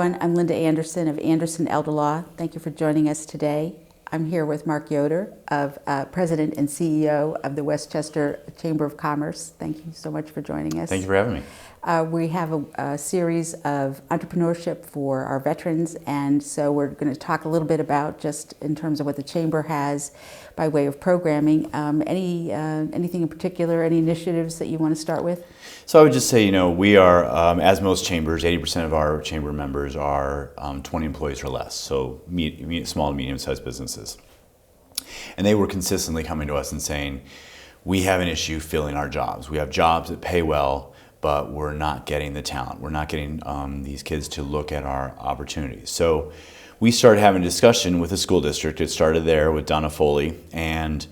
everyone. I'm Linda Anderson of Anderson Elder Law. Thank you for joining us today. I'm here with Mark Yoder, President and CEO of the Westchester Chamber of Commerce. Thank you so much for joining us. Thank you for having me. We have a series of entrepreneurship for our veterans, and so we're going to talk a little bit about just in terms of what the Chamber has by way of programming. Anything in particular, any initiatives that you want to start with? So I would just say, we are, as most chambers, 80% of our chamber members are 20 employees or less, so small and medium-sized businesses. And they were consistently coming to us and saying, we have an issue filling our jobs. We have jobs that pay well, but we're not getting the talent. We're not getting these kids to look at our opportunities. So we started having a discussion with the school district. It started there with Donna Foley, and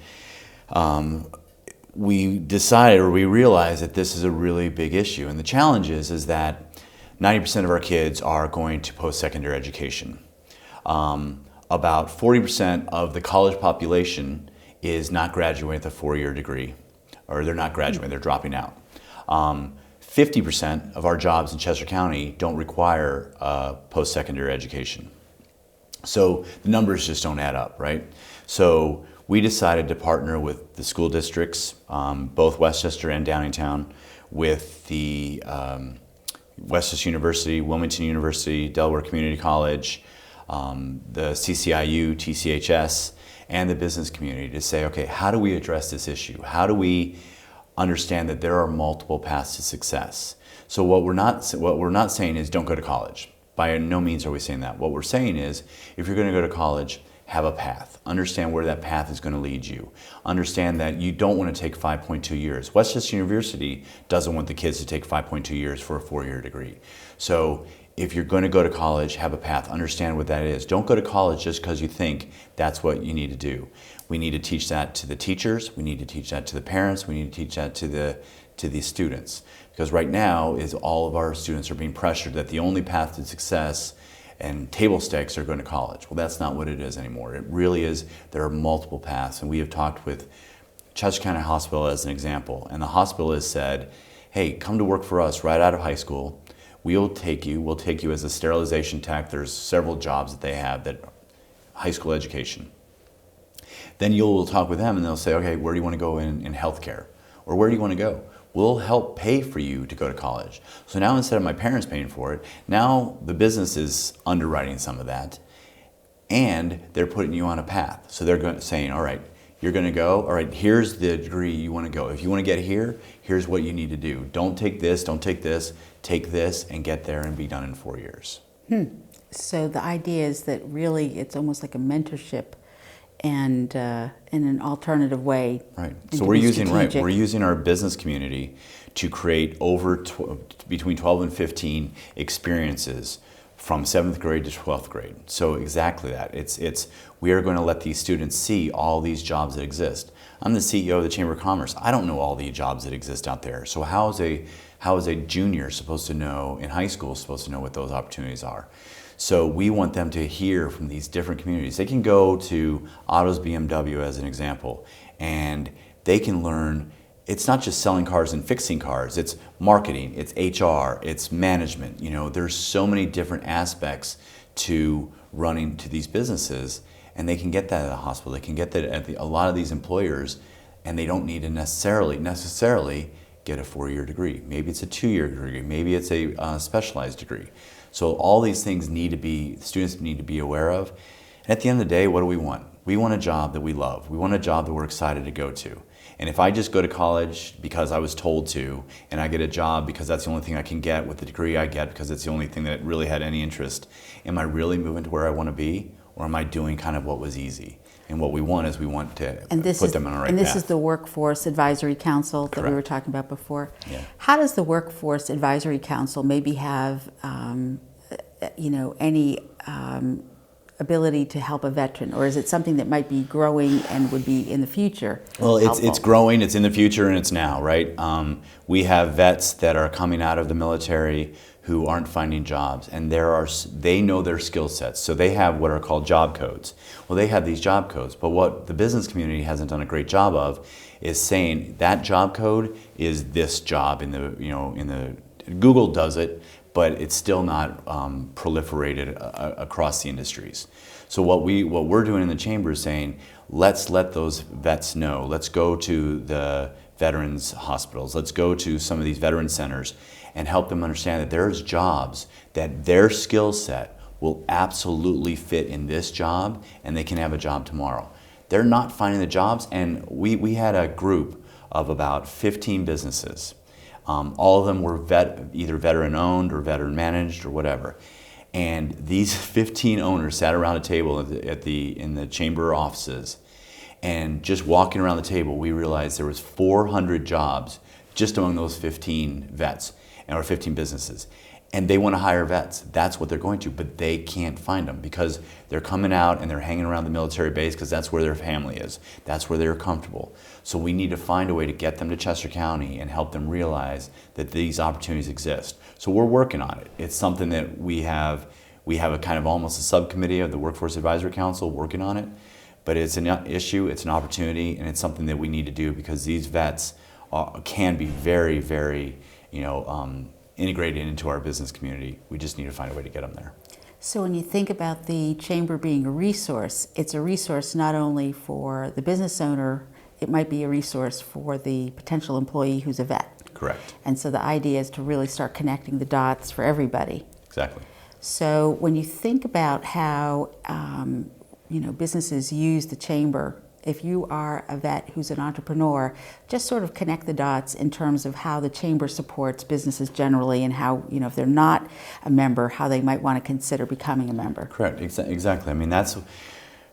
we realized that this is a really big issue. And the challenge is that 90% of our kids are going to post-secondary education. About 40% of the college population is not graduating with a 4-year degree, or they're not graduating, they're dropping out. 50% of our jobs in Chester County don't require post-secondary education. So the numbers just don't add up, right? So we decided to partner with the school districts, both Westchester and Downingtown, with the Westchester University, Wilmington University, Delaware Community College, the CCIU, TCHS, and the business community to say, okay, how do we address this issue? How do we understand that there are multiple paths to success? So what we're not saying is don't go to college. By no means are we saying that. What we're saying is if you're going to go to college, have a path. Understand where that path is going to lead you. Understand that you don't want to take 5.2 years. Westchester University doesn't want the kids to take 5.2 years for a 4-year degree. So if you're going to go to college, have a path. Understand what that is. Don't go to college just because you think that's what you need to do. We need to teach that to the teachers. We need to teach that to the parents. We need to teach that to the students. Because right now is all of our students are being pressured that the only path to success and table stakes are going to college. Well, that's not what it is anymore. It really is, there are multiple paths. And we have talked with Chester County Hospital as an example. And the hospital has said, hey, come to work for us right out of high school. We'll take you as a sterilization tech. There's several jobs that they have that high school education. Then you'll talk with them and they'll say, okay, where do you want to go in healthcare? Or where do you want to go? We'll help pay for you to go to college. So now instead of my parents paying for it, now the business is underwriting some of that and they're putting you on a path. So they're saying, all right, you're going to go, all right, here's the degree you want to go. If you want to get here, here's what you need to do. Don't take this, take this and get there and be done in 4 years. So the idea is that really it's almost like a mentorship and in an alternative way. Right. So we're using our business community to create between 12 and 15 experiences from 7th grade to 12th grade. So exactly that. We are going to let these students see all these jobs that exist. I'm the CEO of the Chamber of Commerce. I don't know all the jobs that exist out there. So how is a junior supposed to know, in high school, supposed to know what those opportunities are? So we want them to hear from these different communities. They can go to Autos BMW as an example, and they can learn, it's not just selling cars and fixing cars, it's marketing, it's HR, it's management. There's so many different aspects to running to these businesses, and they can get that at a hospital, they can get that at a lot of these employers, and they don't need to necessarily get a 4-year degree. Maybe it's a 2-year degree, maybe it's a specialized degree. So all these things students need to be aware of. And at the end of the day, what do we want? We want a job that we love. We want a job that we're excited to go to. And if I just go to college because I was told to, and I get a job because that's the only thing I can get with the degree I get because it's the only thing that really had any interest, am I really moving to where I want to be? Or am I doing kind of what was easy? And what we want to put them on the right path. And this is the Workforce Advisory Council that we were talking about before. Yeah. How does the Workforce Advisory Council maybe have, any ability to help a veteran, or is it something that might be growing and would be in the future? Well, it's growing, it's in the future, and it's now, right? We have vets that are coming out of the military who aren't finding jobs, and they know their skill sets, so they have what are called job codes. Well, they have these job codes, but what the business community hasn't done a great job of is saying that job code is this job in the Google does it, but it's still not proliferated across the industries. So what we're doing in the chamber is saying, let's let those vets know. Let's go to the veterans hospitals. Let's go to some of these veteran centers and help them understand that there's jobs that their skill set will absolutely fit in this job, and they can have a job tomorrow. They're not finding the jobs, and we had a group of about 15 businesses. All of them were either veteran owned or veteran managed or whatever. And these 15 owners sat around a table in the chamber offices, and just walking around the table, we realized there was 400 jobs just among those 15 vets or 15 businesses. And they want to hire vets. That's what they're going to, but they can't find them because they're coming out and they're hanging around the military base because that's where their family is. That's where they're comfortable. So we need to find a way to get them to Chester County and help them realize that these opportunities exist. So we're working on it. It's something that we have a kind of almost a subcommittee of the Workforce Advisory Council working on it. But it's an issue, it's an opportunity, and it's something that we need to do because these vets can be very, very, integrated into our business community. We just need to find a way to get them there. So when you think about the chamber being a resource, it's a resource not only for the business owner, it might be a resource for the potential employee who's a vet. Correct. And so the idea is to really start connecting the dots for everybody. Exactly. So when you think about how businesses use the chamber, if you are a vet who's an entrepreneur, just sort of connect the dots in terms of how the chamber supports businesses generally and how, if they're not a member, how they might want to consider becoming a member. Correct, exactly. I mean, that's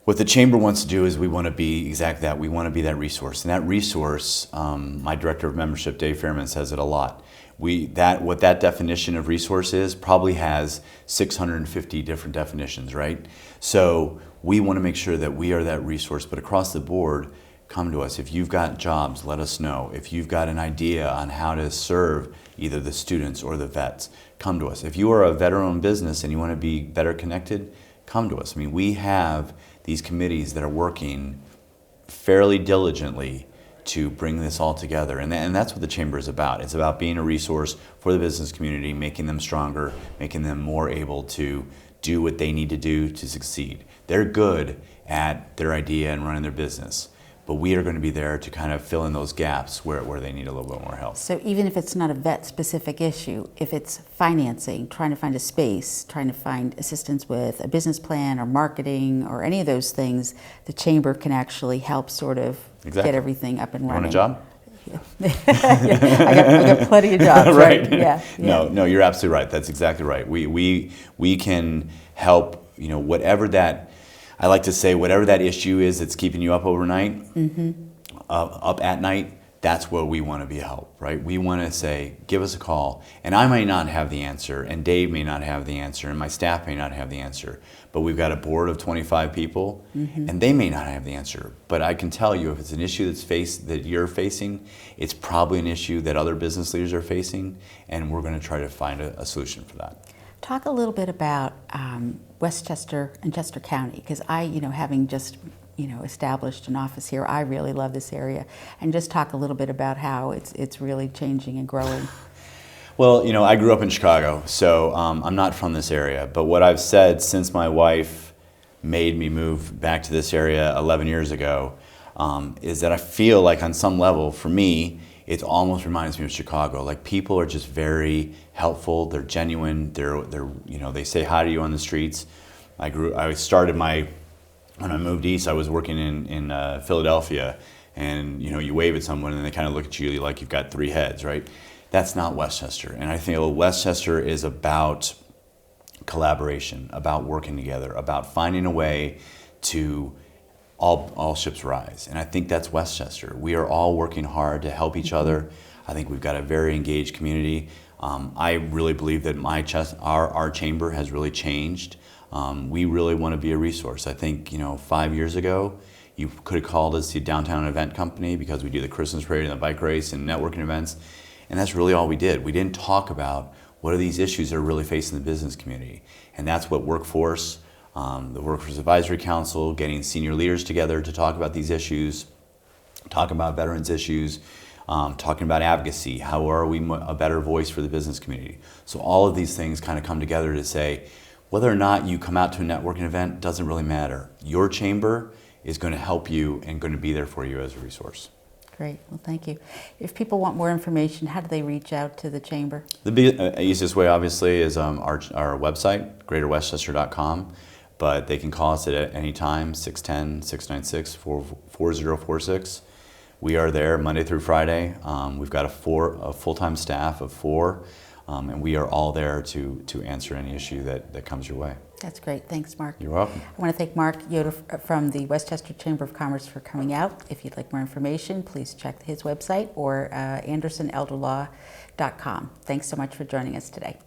what the chamber wants to do is we want to be exactly that. We want to be that resource. And that resource, my director of membership, Dave Fairman, says it a lot. What that definition of resource is probably has 650 different definitions, right? So we want to make sure that we are that resource, but across the board, come to us. If you've got jobs, let us know. If you've got an idea on how to serve either the students or the vets, come to us. If you are a veteran-owned business and you want to be better connected, come to us. I mean, we have these committees that are working fairly diligently to bring this all together. And that's what the chamber is about. It's about being a resource for the business community, making them stronger, making them more able to do what they need to do to succeed. They're good at their idea and running their business, but we are going to be there to kind of fill in those gaps where they need a little bit more help. So even if it's not a vet-specific issue, if it's financing, trying to find a space, trying to find assistance with a business plan or marketing or any of those things, the chamber can actually help sort of get everything up and running. Want a job? Yeah, I got plenty of jobs. Right. Yeah. No, you're absolutely right. That's exactly right. We can help. Whatever that, I like to say, whatever that issue is that's keeping you up overnight, up at night. That's where we want to be a help, right? We want to say, give us a call. And I may not have the answer, and Dave may not have the answer, and my staff may not have the answer. But we've got a board of 25 people, and they may not have the answer. But I can tell you, if it's an issue that you're facing, it's probably an issue that other business leaders are facing, and we're going to try to find a solution for that. Talk a little bit about Westchester and Chester County, because having just established an office here, I really love this area, and just talk a little bit about how it's really changing and growing. Well, I grew up in Chicago, so I'm not from this area, but what I've said since my wife made me move back to this area 11 years ago is that I feel like on some level, for me, it almost reminds me of Chicago. Like, people are just very helpful, they're genuine, they say hi to you on the streets. When I moved east, I was working in Philadelphia, and you wave at someone and they kind of look at you like you've got three heads, right? That's not Westchester. And I think Westchester is about collaboration, about working together, about finding a way to all ships rise. And I think that's Westchester. We are all working hard to help each other. I think we've got a very engaged community. I really believe that our chamber has really changed. We really want to be a resource. I think 5 years ago, you could have called us the downtown event company because we do the Christmas parade and the bike race and networking events, and that's really all we did. We didn't talk about what are these issues that are really facing the business community, and that's what Workforce, the Workforce Advisory Council, getting senior leaders together to talk about these issues, talk about veterans issues, talking about advocacy. How are we a better voice for the business community? So all of these things kind of come together to say, whether or not you come out to a networking event doesn't really matter. Your chamber is going to help you and going to be there for you as a resource. Great, well, thank you. If people want more information, how do they reach out to the chamber? The easiest way, obviously, is our website, greaterwestchester.com, but they can call us at any time, 610-696-4046. We are there Monday through Friday. We've got a full-time staff of 4, and we are all there to answer any issue that comes your way. That's great. Thanks, Mark. You're welcome. I want to thank Mark Yoder from the Westchester Chamber of Commerce for coming out. If you'd like more information, please check his website or andersonelderlaw.com. Thanks so much for joining us today.